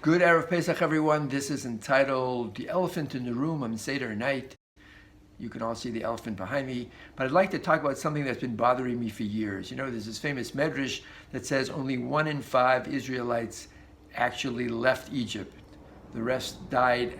Good Erev Pesach, everyone. This is entitled The Elephant in the Room on Seder night. You can all see the elephant behind me. But I'd like to talk about something that's been bothering me for years. You know, there's this famous medrash that says only 1 in 5 Israelites actually left Egypt. The rest died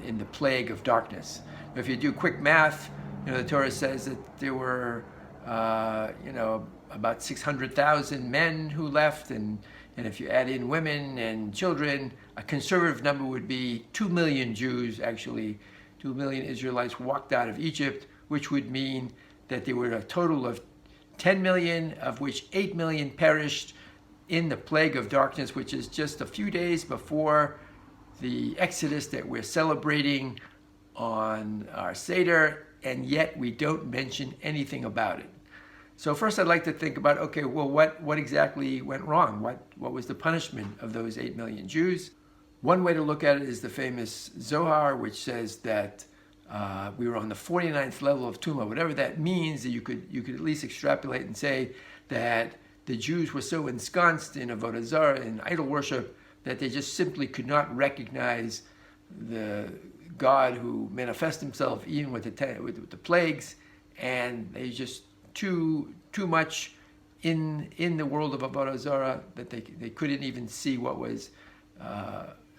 in the plague of darkness. If you do quick math, the Torah says that there were, about 600,000 men who left, and if you add in women and children, a conservative number would be 2 million Jews, actually 2 million Israelites walked out of Egypt, which would mean that there were a total of 10 million, of which 8 million perished in the plague of darkness, which is just a few days before the Exodus that we're celebrating on our Seder, and yet we don't mention anything about it. So first I'd like to think about, okay, well, what exactly went wrong? What was the punishment of those 8 million Jews? One way to look at it is the famous Zohar, which says that we were on the 49th level of Tumah. Whatever that means, that you could at least extrapolate and say that the Jews were so ensconced in Avodah Zarah, in idol worship, that they just simply could not recognize the God who manifests himself even with the plagues, and they just too much in the world of Avodah Zarah that they couldn't even see what was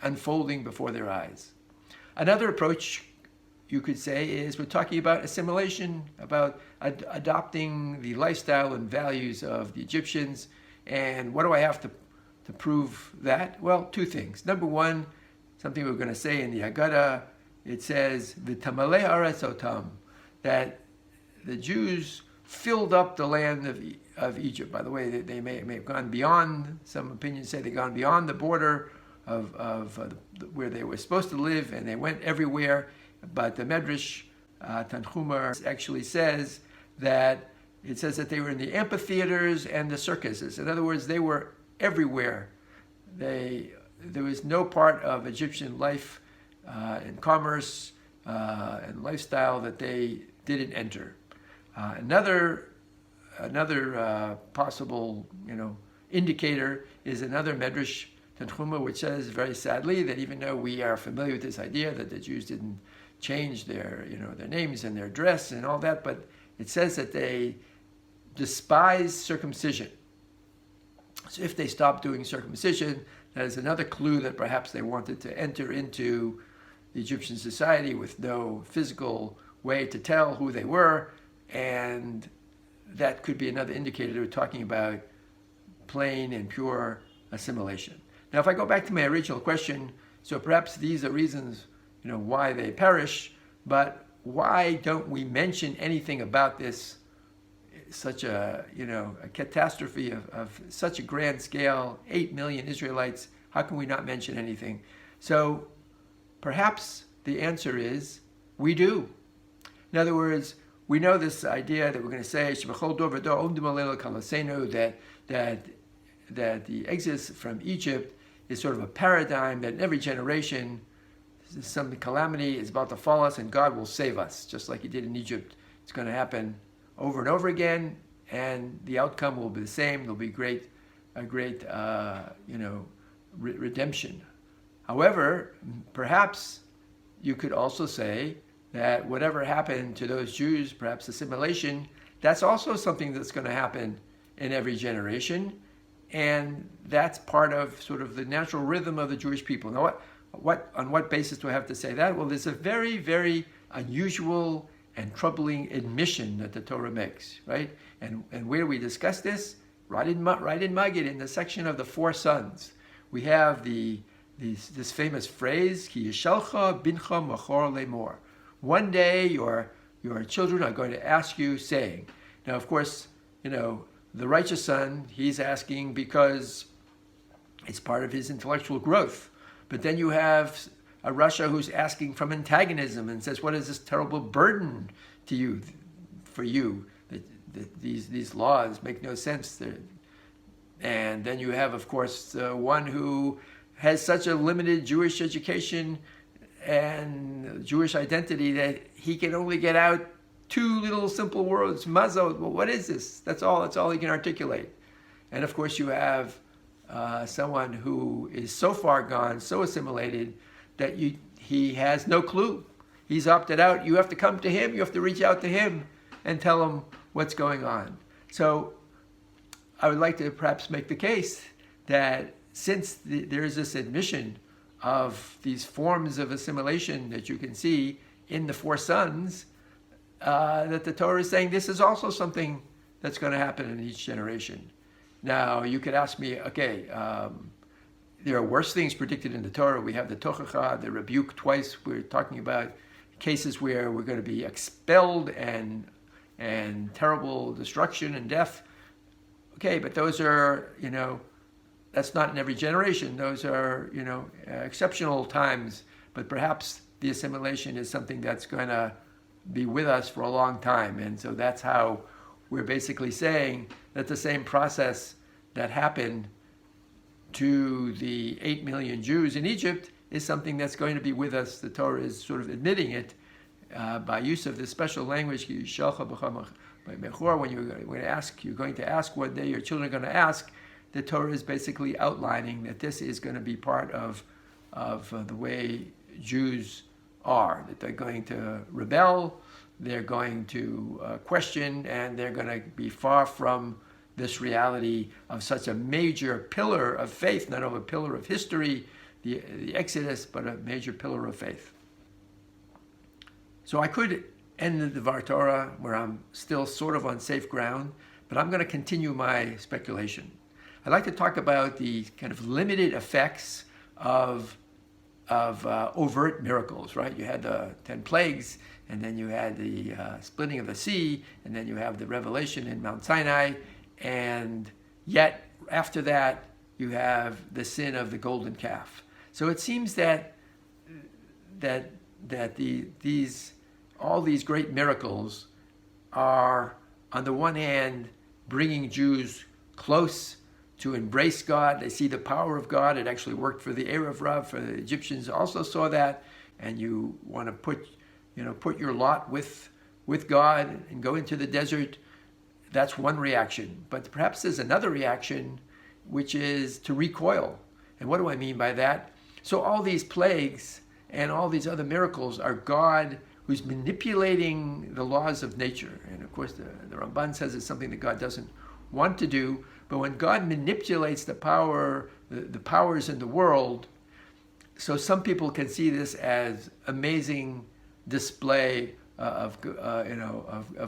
unfolding before their eyes. Another approach, you could say, is we're talking about assimilation, about adopting the lifestyle and values of the Egyptians. And what do I have to prove that? Well, two things. Number one, something we're going to say in the Haggadah, it says, "V'tamalei haaretz otam," that the Jews filled up the land of Egypt. By the way, they may have gone beyond, some opinions say they've gone beyond the border of where they were supposed to live, and they went everywhere. But the Medrash, Tanchuma, actually says that they were in the amphitheaters and the circuses. In other words, they were everywhere. There was no part of Egyptian life and commerce and lifestyle that they didn't enter. Another possible, indicator is another Medrash, Tanchuma, which says very sadly that even though we are familiar with this idea that the Jews didn't change their names and their dress and all that, but it says that they despise circumcision. So if they stopped doing circumcision, that is another clue that perhaps they wanted to enter into the Egyptian society with no physical way to tell who they were. And that could be another indicator. We're talking about plain and pure assimilation. Now, if I go back to my original question, so perhaps these are reasons, why they perish, but why don't we mention anything about this, such a catastrophe of such a grand scale, 8 million Israelites? How can we not mention anything? So perhaps the answer is we do. In other words, we know this idea that we're going to say that the exodus from Egypt is sort of a paradigm that in every generation some calamity is about to fall us and God will save us, just like he did in Egypt. It's going to happen over and over again, and the outcome will be the same. There'll be a great redemption. However, perhaps you could also say that whatever happened to those Jews, perhaps assimilation, that's also something that's going to happen in every generation. And that's part of sort of the natural rhythm of the Jewish people. Now, on what basis do I have to say that? Well, there's a very, very unusual and troubling admission that the Torah makes, right? And where do we discuss this? Right in Maggid, in the section of the 4 sons. We have this famous phrase, Ki yishalcha bincha machor lemor. One day your children are going to ask you, saying. Now, of course, the righteous son, he's asking because it's part of his intellectual growth. But then you have a Rasha who's asking from antagonism and says, what is this terrible burden for you? That these laws make no sense. And then you have, of course, one who has such a limited Jewish education and Jewish identity that he can only get out 2 little simple words, mazot. Well, what is this? That's all he can articulate. And of course you have someone who is so far gone, so assimilated, that he has no clue. He's opted out. You have to come to him. You have to reach out to him and tell him what's going on. So I would like to perhaps make the case that since there is this admission of these forms of assimilation that you can see in the four sons, that the Torah is saying this is also something that's going to happen in each generation. Now, you could ask me, okay, there are worse things predicted in the Torah. We have the tochacha, the rebuke twice. We're talking about cases where we're going to be expelled and terrible destruction and death. Okay, but those are, that's not in every generation. Those are, exceptional times. But perhaps the assimilation is something that's going to be with us for a long time. And so that's how we're basically saying that the same process that happened to the 8 million Jews in Egypt is something that's going to be with us. The Torah is sort of admitting it by use of this special language, when you're going to ask one day, your children are going to ask, the Torah is basically outlining that this is going to be part of the way Jews are, that they're going to rebel, they're going to question, and they're going to be far from this reality of such a major pillar of faith, not only a pillar of history, the Exodus, but a major pillar of faith. So I could end the Dvar Torah where I'm still sort of on safe ground, but I'm going to continue my speculation. I'd like to talk about the kind of limited effects of overt miracles, right? You had the 10 plagues, and then you had the splitting of the sea, and then you have the revelation in Mount Sinai, and yet after that you have the sin of the golden calf. So it seems that all these great miracles are, on the one hand, bringing Jews close to embrace God. They see the power of God. It actually worked for the Erev Rav, for the Egyptians also saw that. And you want to put your lot with God and go into the desert. That's one reaction. But perhaps there's another reaction, which is to recoil. And what do I mean by that? So all these plagues and all these other miracles are God who's manipulating the laws of nature. And of course, the Ramban says it's something that God doesn't want to do. But when God manipulates the powers in the world, so some people can see this as amazing display of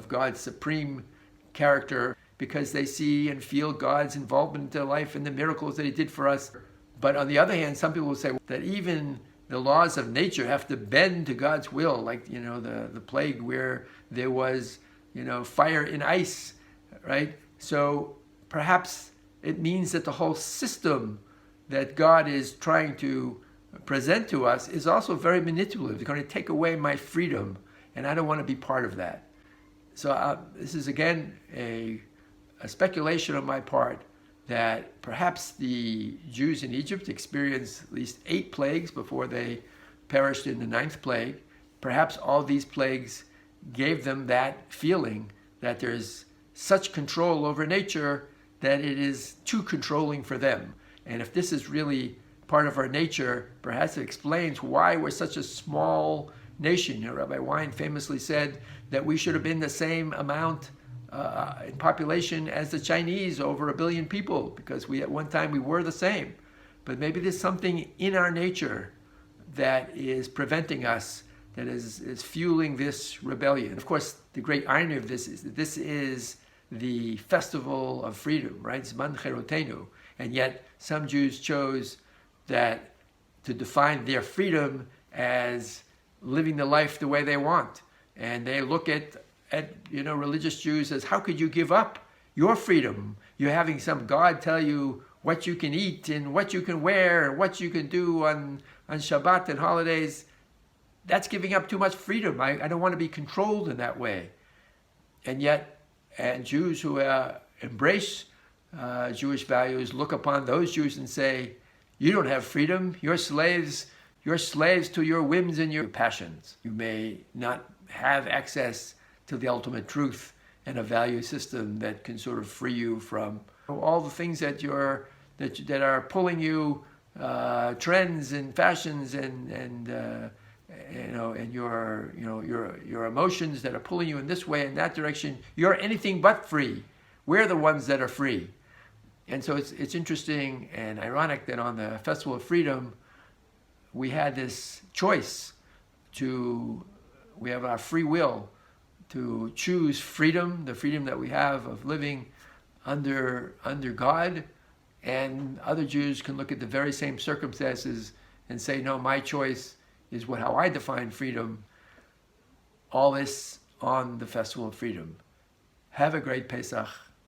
God's supreme character, because they see and feel God's involvement in their life and the miracles that He did for us. But on the other hand, some people will say that even the laws of nature have to bend to God's will, like the plague where there was fire in ice, right? So perhaps it means that the whole system that God is trying to present to us is also very manipulative. It's going to take away my freedom, and I don't want to be part of that. So this is again a speculation on my part that perhaps the Jews in Egypt experienced at least 8 plagues before they perished in the 9th plague. Perhaps all these plagues gave them that feeling that there's such control over nature that it is too controlling for them. And if this is really part of our nature, perhaps it explains why we're such a small nation. Rabbi Wein famously said that we should have been the same amount in population as the Chinese, over 1 billion people, because at one time we were the same. But maybe there's something in our nature that is preventing us, that is fueling this rebellion. Of course, the great irony of this is that this is the festival of freedom, right? Zman Cherotenu. And yet some Jews chose that to define their freedom as living the life the way they want. And they look at religious Jews as, how could you give up your freedom? You're having some God tell you what you can eat and what you can wear and what you can do on Shabbat and holidays. That's giving up too much freedom. I don't want to be controlled in that way. And Jews who embrace Jewish values look upon those Jews and say, you don't have freedom. You're slaves to your whims and your passions. You may not have access to the ultimate truth and a value system that can sort of free you from all the things that you're that are pulling you, trends and fashions and your emotions that are pulling you in this way and that direction. You're anything but free. We're the ones that are free. And so it's interesting and ironic that on the Festival of Freedom, we had this choice we have our free will to choose freedom, the freedom that we have of living under God. And other Jews can look at the very same circumstances and say, no, my choice is how I define freedom. All this on the Festival of Freedom. Have a great Pesach.